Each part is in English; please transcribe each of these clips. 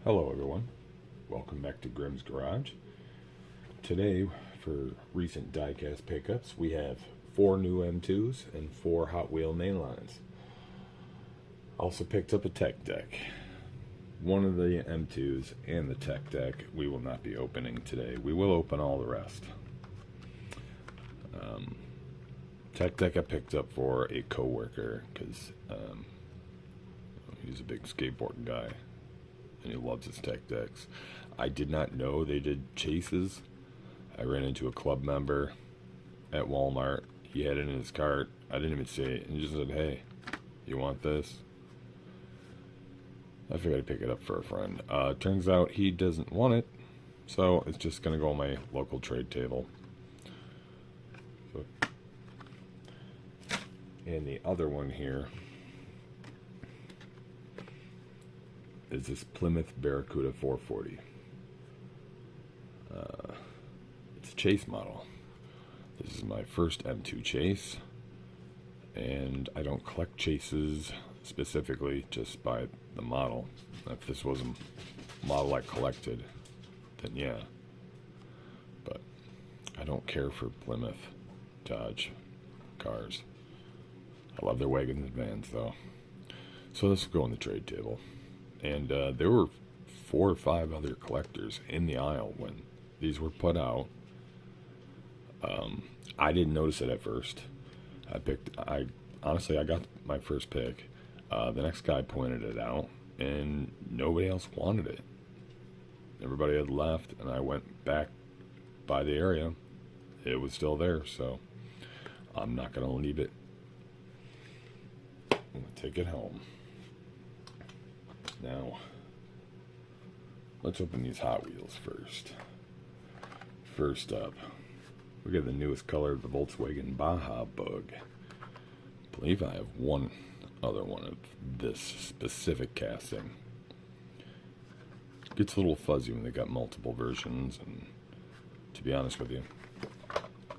Hello everyone, welcome back to Grimm's Garage. Today, for recent Diecast Pickups, we have 4 new M2s and 4 Hot Wheel mainlines. Also picked up a tech deck. One of the M2s and the tech deck we will not be opening today. We will open all the rest. Tech deck I picked up for a coworker because he's a big skateboard guy and he loves his tech decks. I did not know they did chases. I ran into a club member at Walmart. He had it in his cart. I didn't even see it. And he just said, "Hey, you want this?" I figured I'd pick it up for a friend. Turns out he doesn't want it, so it's just going to go on my local trade table. And the other one here is this Plymouth Barracuda 440. It's a chase model. This is my first M2 chase, and I don't collect chases specifically, just by the model. If this was a model I collected, then yeah. But I don't care for Plymouth Dodge cars. I love their wagons and vans, though. So this will go on the trade table. And there were 4 or 5 other collectors in the aisle when these were put out. I didn't notice it at first. Honestly, I got my first pick. The next guy pointed it out, and nobody else wanted it. Everybody had left, and I went back by the area. It was still there, so I'm not going to leave it. I'm going to take it home. Now, let's open these Hot Wheels first. First up, we got the newest color of the Volkswagen Baja Bug. I believe I have one other one of this specific casting. It gets a little fuzzy when they got multiple versions, and to be honest with you,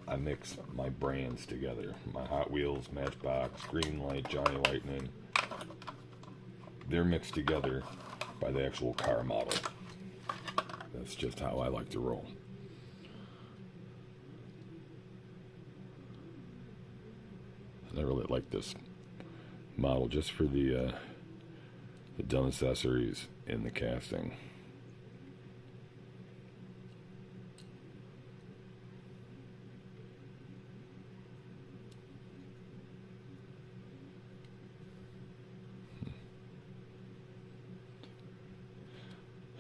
I mix my brands together. My Hot Wheels, Matchbox, Greenlight, Johnny Lightning. They're mixed together by the actual car model. That's just how I like to roll. And I really like this model just for the dumb accessories in the casting.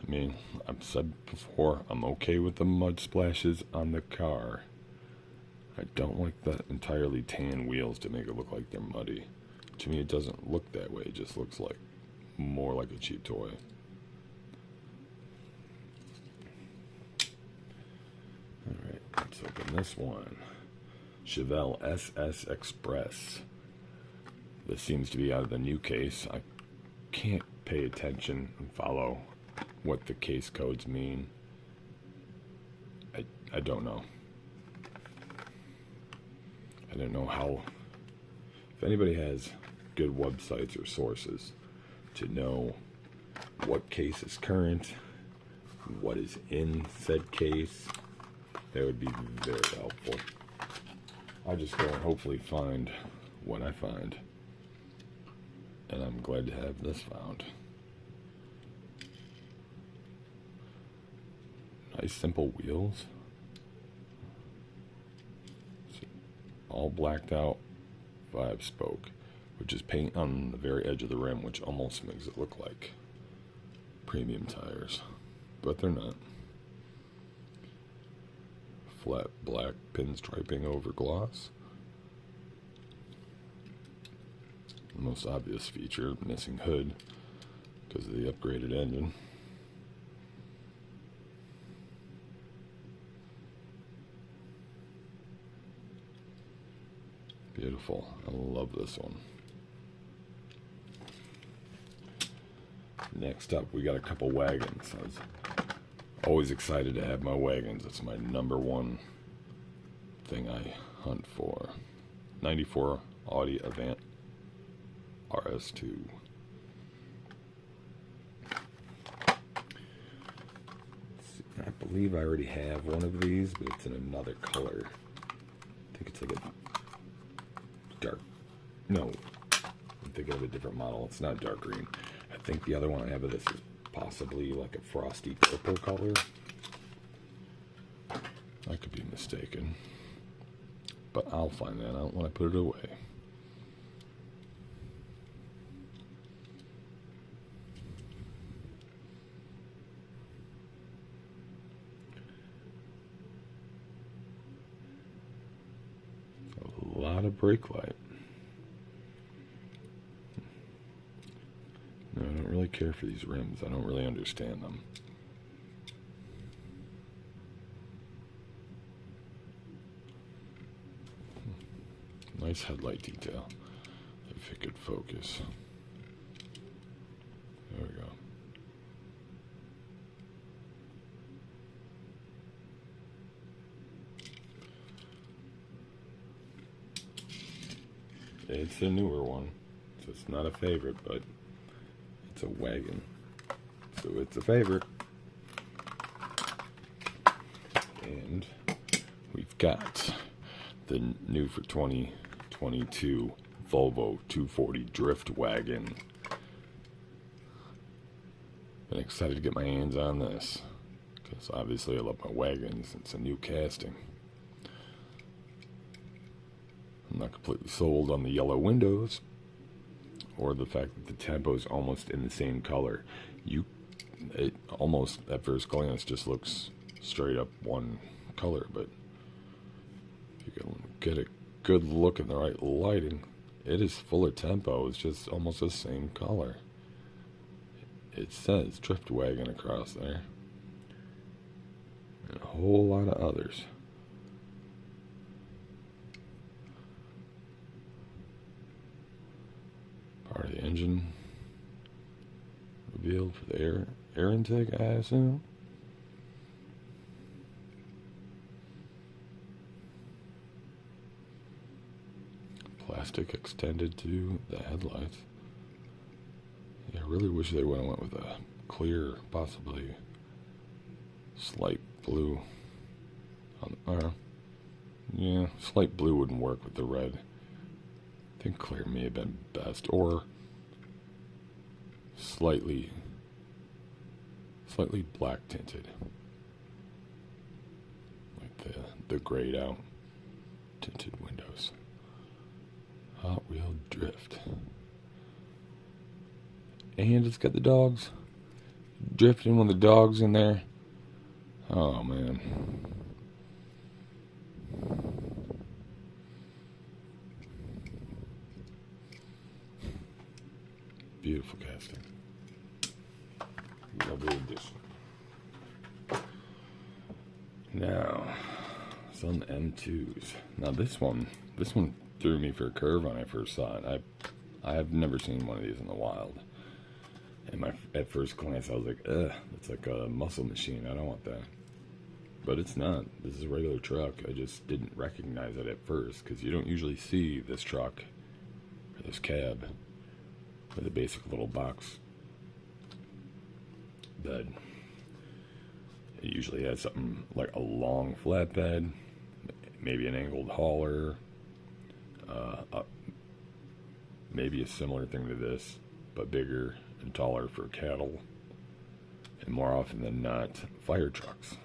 I mean, I've said before, I'm okay with the mud splashes on the car. I don't like the entirely tan wheels to make it look like they're muddy. To me, it doesn't look that way. It just looks like more like a cheap toy. Alright, let's open this one. Chevelle SS Express. This seems to be out of the new case. I can't pay attention and follow what the case codes mean. I don't know. I don't know how. If anybody has good websites or sources to know what case is current, what is in said case, that would be very helpful. I just go and hopefully find what I find. And I'm glad to have this found. Nice simple wheels. All blacked out 5-spoke, which is paint on the very edge of the rim, which almost makes it look like premium tires, but they're not. Flat black pinstriping over gloss. The most obvious feature, missing hood because of the upgraded engine. Beautiful. I love this one. Next up, we got a couple wagons. I was always excited to have my wagons. It's my #1 thing I hunt for. 94 Audi Avant RS2. believe I already have one of these, but it's in another color. I think it's like a dark, no, I'm thinking of a different model. It's not dark green. I think the other one I have of this is possibly like a frosty purple color. I could be mistaken, but I'll find that out when I put it away. A lot of brake light. No, I don't really care for these rims. I don't really understand them. Nice headlight detail. If it could focus. There we go. It's a newer one, so it's not a favorite, but it's a wagon, so it's a favorite. And we've got the new for 2022 Volvo 240 Drift Wagon. Been excited to get my hands on this, because obviously I love my wagons. It's a new casting. I'm not completely sold on the yellow windows or the fact that the tempo is almost in the same color. It almost at first glance just looks straight up one color, but if you can get a good look in the right lighting, it is full of tempo. It's just almost the same color. It says Drift Wagon across there, and a whole lot of others. Part of the engine revealed for the air intake, I assume. Plastic extended to the headlights. Yeah, I really wish they would have went with a clear, possibly slight blue. Yeah, slight blue wouldn't work with the red. I think clear may have been best, or slightly black tinted, like the grayed out tinted windows. Hot wheel drift, and it's got the dogs drifting with the dogs in there. Oh man. Beautiful casting. Lovely addition. Now, some M2s. Now this one threw me for a curve when I first saw it. I have never seen one of these in the wild. And at first glance I was like, ugh, it's like a muscle machine. I don't want that. But it's not. This is a regular truck. I just didn't recognize it at first, because you don't usually see this truck or this cab with a basic little box bed. It usually has something like a long flatbed, maybe an angled hauler, maybe a similar thing to this, but bigger and taller for cattle, and more often than not, fire trucks.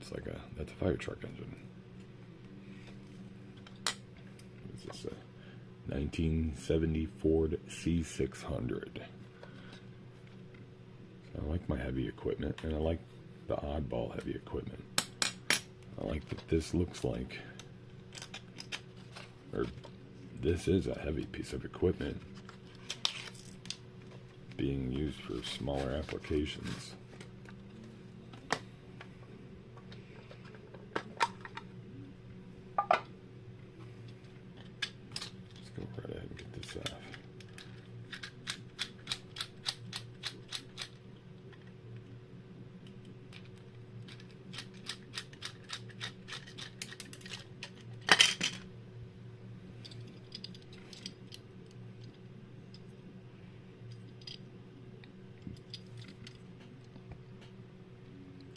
It's like that's a fire truck engine. What is this? 1970 Ford C600. So I like my heavy equipment, and I like the oddball heavy equipment. I like that this looks like, or this is a heavy piece of equipment being used for smaller applications.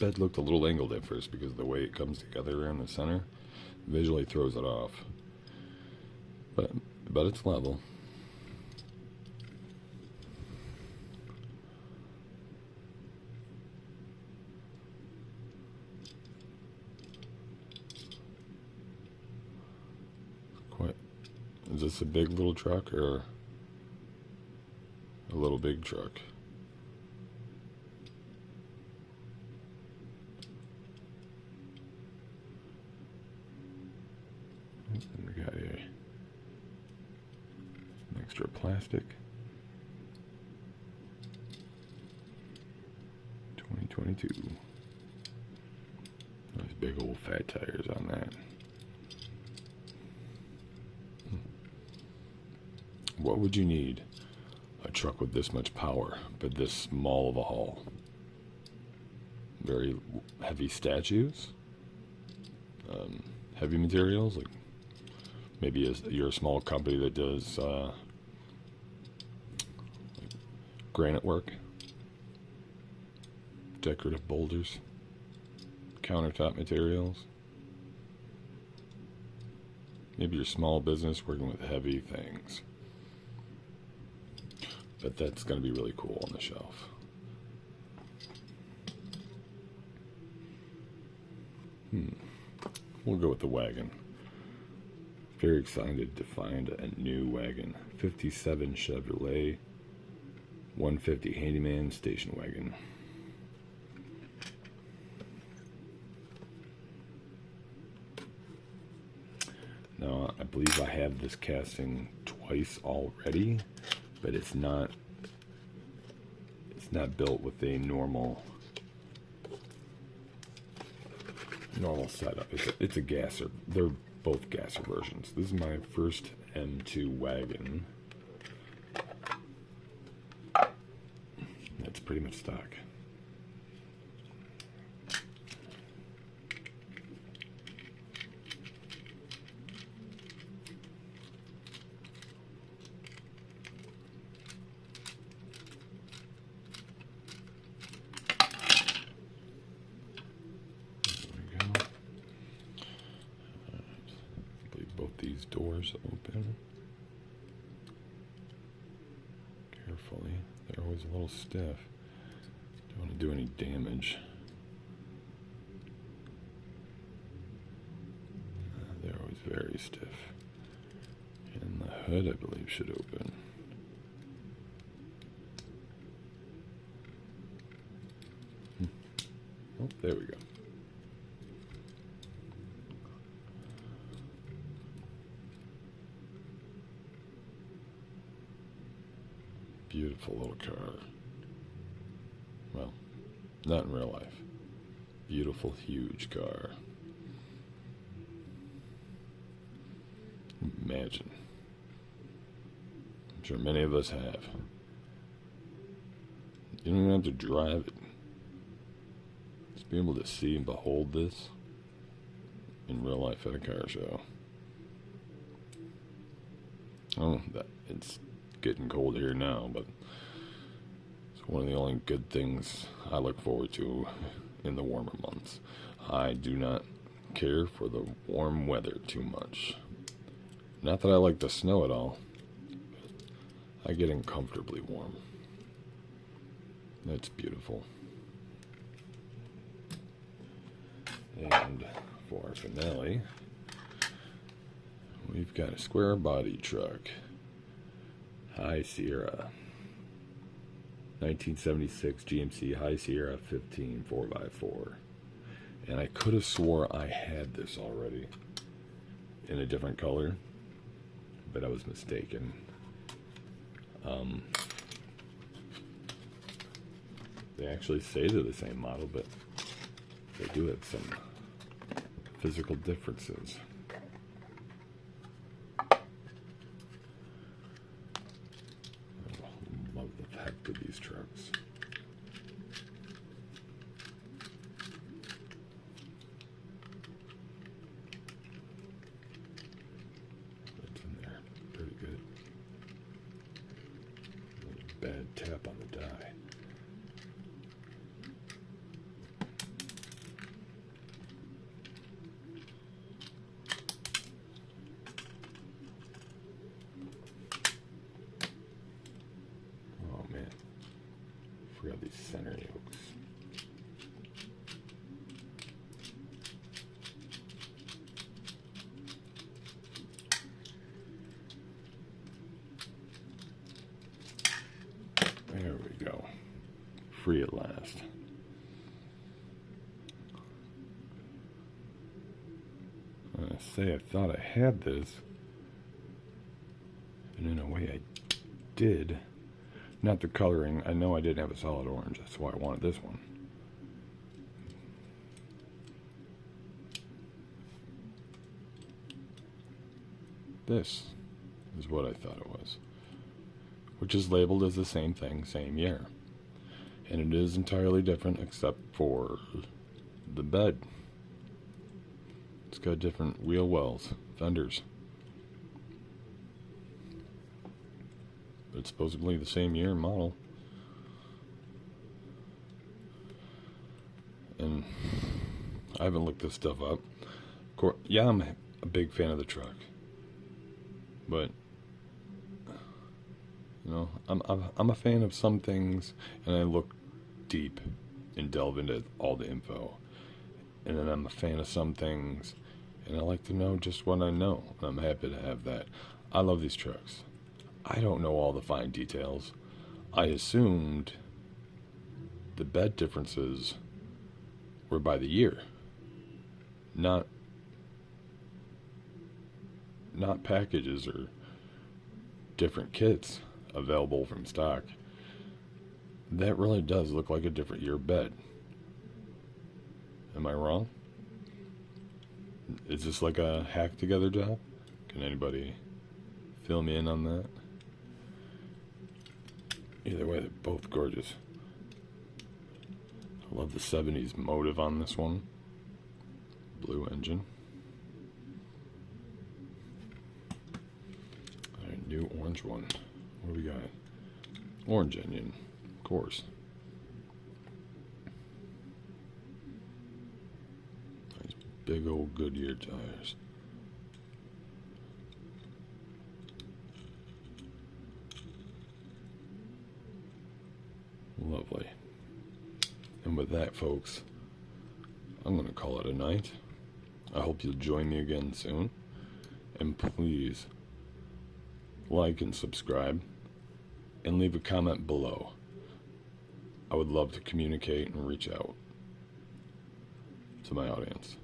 bed looked a little angled at first because of the way it comes together in the center. Visually throws it off. But it's level. Is this a big little truck or a little big truck? And we got an extra plastic. 2022. Nice big old fat tires on that. What would you need a truck with this much power, but this small of a hull? Very heavy statues, heavy materials, like maybe you're a small company that does like granite work, decorative boulders, countertop materials. Maybe you're a small business working with heavy things. But that's going to be really cool on the shelf. We'll go with the wagon. Very excited to find a new wagon. 57 Chevrolet 150 Handyman station wagon. Now, I believe I have this casting twice already. But it's not built with a normal setup. It's a gasser. They're both gasser versions. This is my first M2 wagon. That's pretty much stock. These doors open carefully. They're always a little stiff. Don't want to do any damage. They're always very stiff. And the hood, I believe, should open. Oh, there we go. Beautiful little car. Well, not in real life. Beautiful, huge car. Imagine. I'm sure many of us have. You don't even have to drive it. Just be able to see and behold this in real life at a car show. Oh, it's getting cold here now, but it's one of the only good things I look forward to in the warmer months. I do not care for the warm weather too much. Not that I like the snow at all, but I get uncomfortably warm. That's beautiful. And for our finale, we've got a square body truck. High Sierra 1976 GMC High Sierra 15 4x4. And I could have swore I had this already in a different color, but I was mistaken. They actually say they're the same model, but they do have some physical differences. To these trucks. That's in there. Pretty good. Bad tap on the die. forgot these center yokes. There we go. Free at last. I say I thought I had this, and in a way I did. Not the coloring. I know I didn't have a solid orange. That's why I wanted this one. This is what I thought it was, which is labeled as the same thing, same year. And it is entirely different except for the bed. It's got different wheel wells, fenders. But it's supposedly the same year and model. And I haven't looked this stuff up. Yeah, I'm a big fan of the truck. But you know, I'm a fan of some things, and I look deep and delve into all the info. And then I'm a fan of some things, and I like to know just what I know. And I'm happy to have that. I love these trucks. I don't know all the fine details. I assumed the bed differences were by the year, not packages or different kits available from stock. That really does look like a different year bed. Am I wrong? Is this like a hack together job? Can anybody fill me in on that? Either way, they're both gorgeous. I love the 70s motive on this one. Blue engine. Alright, new orange one. What do we got? Orange engine, of course. Nice big old Goodyear tires. Lovely. And with that, folks, I'm going to call it a night. I hope you'll join me again soon. And please like and subscribe and leave a comment below. I would love to communicate and reach out to my audience.